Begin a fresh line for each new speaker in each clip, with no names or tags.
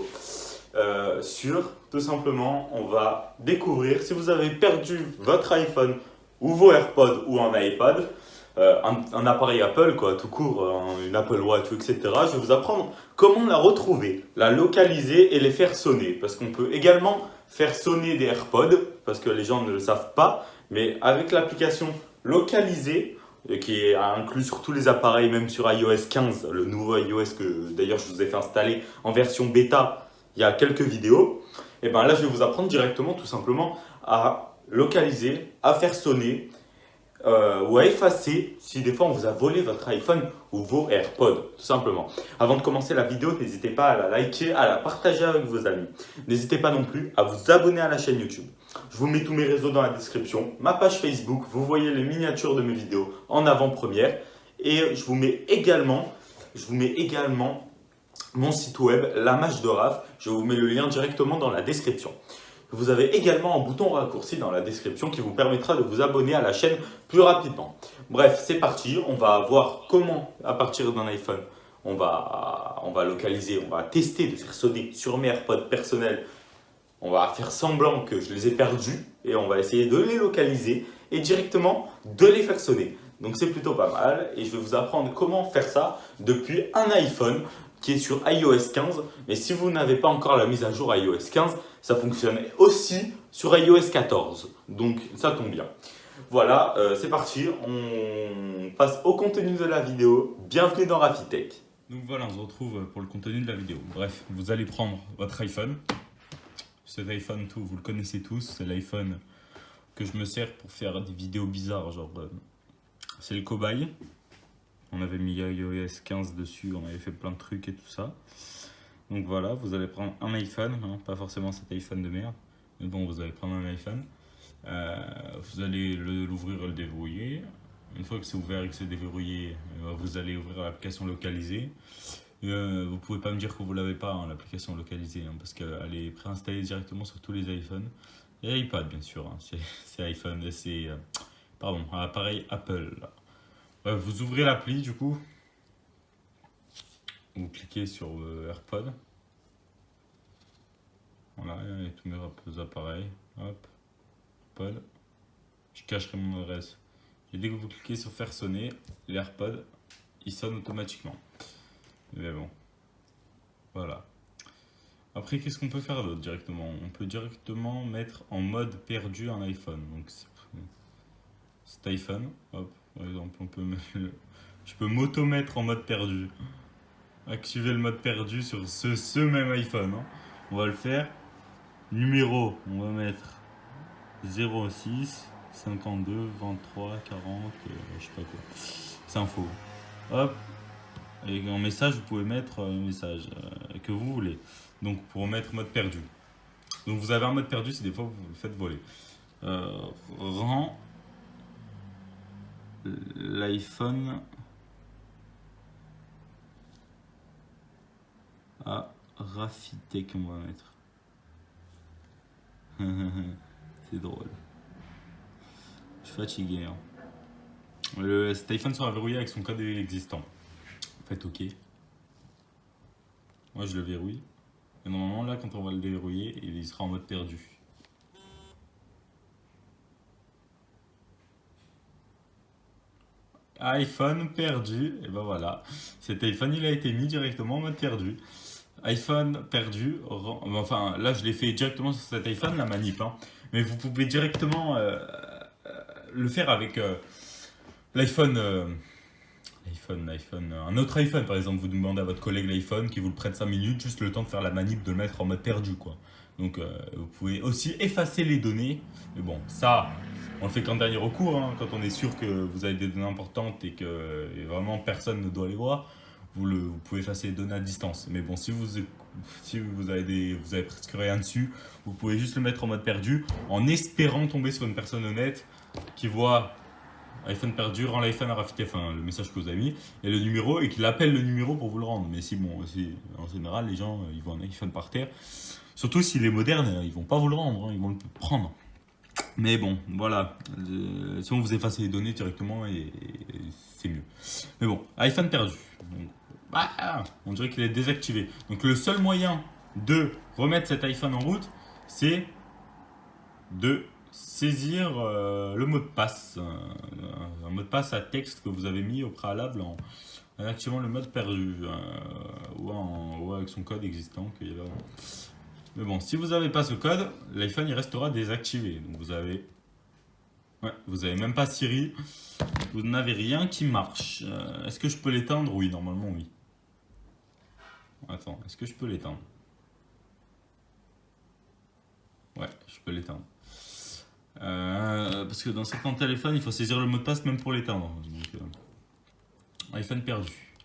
vidéo sur, tout simplement, on va découvrir si vous avez perdu votre iPhone ou vos AirPods ou un iPad, un appareil Apple, quoi, tout court, une Apple Watch, etc. Je vais vous apprendre comment la retrouver, la localiser et les faire sonner. Parce qu'on peut également faire sonner des AirPods, parce que les gens ne le savent pas, mais avec l'application localisée, qui est inclus sur tous les appareils, même sur iOS 15, le nouveau iOS que d'ailleurs je vous ai fait installer en version bêta il y a quelques vidéos, et bien là je vais vous apprendre directement tout simplement à localiser, à faire sonner ou à effacer si des fois on vous a volé votre iPhone ou vos AirPods, tout simplement. Avant de commencer la vidéo, n'hésitez pas à la liker, à la partager avec vos amis. N'hésitez pas non plus à vous abonner à la chaîne YouTube. Je vous mets tous mes réseaux dans la description, ma page Facebook, vous voyez les miniatures de mes vidéos en avant-première. Et je vous mets également mon site web, La Mâche de Raph. Je vous mets le lien directement dans la description. Vous avez également un bouton raccourci dans la description qui vous permettra de vous abonner à la chaîne plus rapidement. Bref, c'est parti. On va voir comment, à partir d'un iPhone, on va localiser, on va tester de faire sonner sur mes AirPods personnels. On va faire semblant que je les ai perdus et on va essayer de les localiser et directement de les faire sonner. Donc c'est plutôt pas mal et je vais vous apprendre comment faire ça depuis un iPhone qui est sur iOS 15. Mais si vous n'avez pas encore la mise à jour iOS 15, ça fonctionne aussi sur iOS 14. Donc ça tombe bien. Voilà, c'est parti. On passe au contenu de la vidéo. Bienvenue dans Rafitech.
Donc voilà, on se retrouve pour le contenu de la vidéo. Bref, vous allez prendre votre iPhone. Cet iPhone, vous le connaissez tous, c'est l'iPhone que je me sers pour faire des vidéos bizarres. Genre, c'est le cobaye. On avait mis iOS 15 dessus, on avait fait plein de trucs et tout ça. Donc voilà, vous allez prendre un iPhone, hein, pas forcément cet iPhone de merde, mais bon, vous allez prendre un iPhone. Vous allez l'ouvrir et le déverrouiller. Une fois que c'est ouvert et que c'est déverrouillé, vous allez ouvrir l'application localisée. Vous pouvez pas me dire que vous l'avez pas, hein, l'application localisée, hein, parce qu'elle est préinstallée directement sur tous les iPhones. Et iPad, bien sûr, hein, c'est iPhone, c'est pardon, un appareil Apple. Vous ouvrez l'appli du coup. Vous cliquez sur AirPod. Voilà, il y a tous mes appareils. Hop, AirPod. Je cacherai mon adresse. Et dès que vous cliquez sur faire sonner, les AirPods, ils sonnent automatiquement. Mais bon, voilà. Après, qu'est-ce qu'on peut faire d'autre directement? On peut directement mettre en mode perdu un iPhone. Donc, cet iPhone, hop, par exemple, je peux m'auto-mettre en mode perdu. Activer le mode perdu sur ce même iPhone. Hein. On va le faire. Numéro, on va mettre 06 52 23 40, je sais pas quoi. C'est info. Hop. Et en message, vous pouvez mettre un message que vous voulez. Donc pour mettre mode perdu. Donc vous avez un mode perdu si des fois vous le faites voler. Rend l'iPhone à Rafitech, on va mettre. C'est drôle. Je suis fatigué. Hein. Cet iPhone sera verrouillé avec son code existant. Faites OK. Moi je le verrouille. Et normalement là quand on va le déverrouiller, il sera en mode perdu. iPhone perdu. Et ben voilà. Cet iPhone il a été mis directement en mode perdu. iPhone perdu. Enfin là je l'ai fait directement sur cet iPhone, la manip. Hein. Mais vous pouvez directement le faire avec l'iPhone. Un autre iPhone par exemple, vous demandez à votre collègue l'iPhone qui vous le prête 5 minutes, juste le temps de faire la manip, de le mettre en mode perdu quoi. Donc vous pouvez aussi effacer les données, mais bon ça on le fait qu'en dernier recours, hein, quand on est sûr que vous avez des données importantes et que vraiment personne ne doit les voir, vous pouvez effacer les données à distance. Mais bon si vous avez presque rien dessus, vous pouvez juste le mettre en mode perdu en espérant tomber sur une personne honnête qui voit iPhone perdu, rend l'iPhone à Rafitech, enfin le message que vous avez mis, et le numéro, et qu'il appelle le numéro pour vous le rendre. Mais si, bon, en général, les gens, ils voient un iPhone par terre. Surtout s'il est moderne, ils vont pas vous le rendre, hein, ils vont le prendre. Mais bon, voilà. Si on vous efface les données directement, et c'est mieux. Mais bon, iPhone perdu. Donc, on dirait qu'il est désactivé. Donc le seul moyen de remettre cet iPhone en route, c'est de saisir le mot de passe, un mot de passe à texte que vous avez mis au préalable en activant le mode perdu ou avec son code existant qu'il y avait avant. Mais bon, si vous n'avez pas ce code, l'iPhone il restera désactivé. Donc vous avez même pas Siri, vous n'avez rien qui marche. Est-ce que je peux l'éteindre? Oui, normalement oui. Attends, est-ce que je peux l'éteindre? Ouais, je peux l'éteindre. Parce que dans certains téléphones, il faut saisir le mot de passe même pour l'éteindre. Donc, iPhone perdu.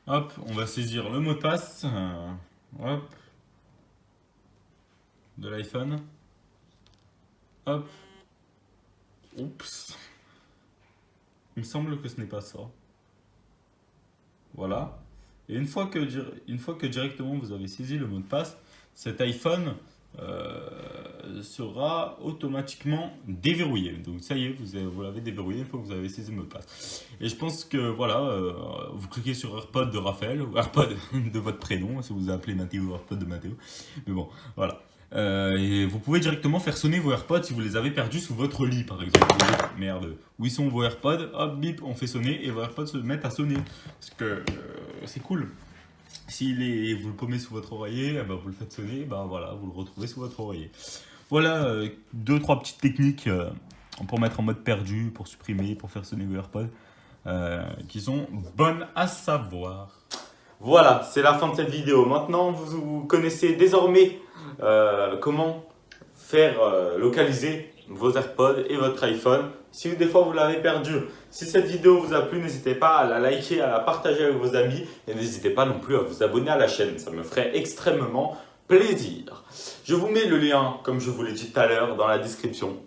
Hop, on va saisir le mot de passe. Hop. De l'iPhone. Hop. Oups. Il me semble que ce n'est pas ça. Voilà. Et une fois que directement vous avez saisi le mot de passe, cet iPhone sera automatiquement déverrouillé. Donc ça y est, vous l'avez déverrouillé une fois que vous avez saisi le mot de passe. Et je pense que voilà, vous cliquez sur AirPod de Raphaël, ou AirPod de votre prénom, si vous appelez Mathéo, AirPod de Mathéo. Mais bon, voilà. Et vous pouvez directement faire sonner vos AirPods si vous les avez perdus sous votre lit, par exemple. Merde. Où ils sont vos AirPods? Hop, bip, on fait sonner et vos AirPods se mettent à sonner. Parce que c'est cool. Si vous le paumez sous votre oreiller, bah, vous le faites sonner, bah, voilà, vous le retrouvez sous votre oreiller. Voilà, 2-3 petites techniques pour mettre en mode perdu, pour supprimer, pour faire sonner vos AirPods, qui sont bonnes à savoir.
Voilà, c'est la fin de cette vidéo. Maintenant, vous connaissez désormais comment faire localiser vos AirPods et votre iPhone si des fois vous l'avez perdu. Si cette vidéo vous a plu, n'hésitez pas à la liker, à la partager avec vos amis et n'hésitez pas non plus à vous abonner à la chaîne, ça me ferait extrêmement plaisir. Je vous mets le lien, comme je vous l'ai dit tout à l'heure, dans la description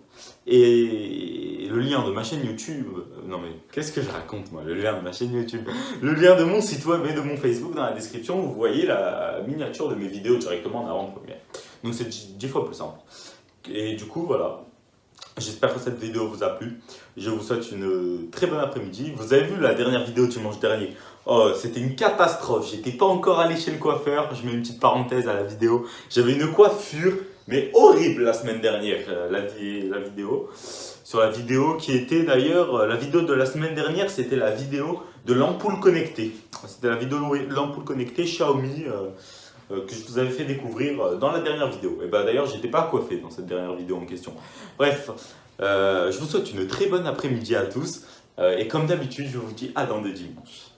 et le lien de ma chaîne YouTube. Non mais qu'est-ce que je raconte moi? Le lien de ma chaîne YouTube, le lien de mon site web et de mon Facebook dans la description, vous voyez la miniature de mes vidéos directement en avant-première. Donc c'est 10 fois plus simple. Et du coup voilà. J'espère que cette vidéo vous a plu. Je vous souhaite une très bonne après-midi. Vous avez vu la dernière vidéo dimanche dernier? Oh, c'était une catastrophe. J'étais pas encore allé chez le coiffeur. Je mets une petite parenthèse à la vidéo. J'avais une coiffure, mais horrible la semaine dernière. La vidéo. Sur la vidéo qui était d'ailleurs, la vidéo de la semaine dernière, c'était la vidéo de l'ampoule connectée. C'était la vidéo de l'ampoule connectée Xiaomi. Que je vous avais fait découvrir dans la dernière vidéo. Et ben d'ailleurs, j'étais pas coiffé dans cette dernière vidéo en question. Bref, je vous souhaite une très bonne après-midi à tous. Et comme d'habitude, je vous dis à dans 2 dimanches.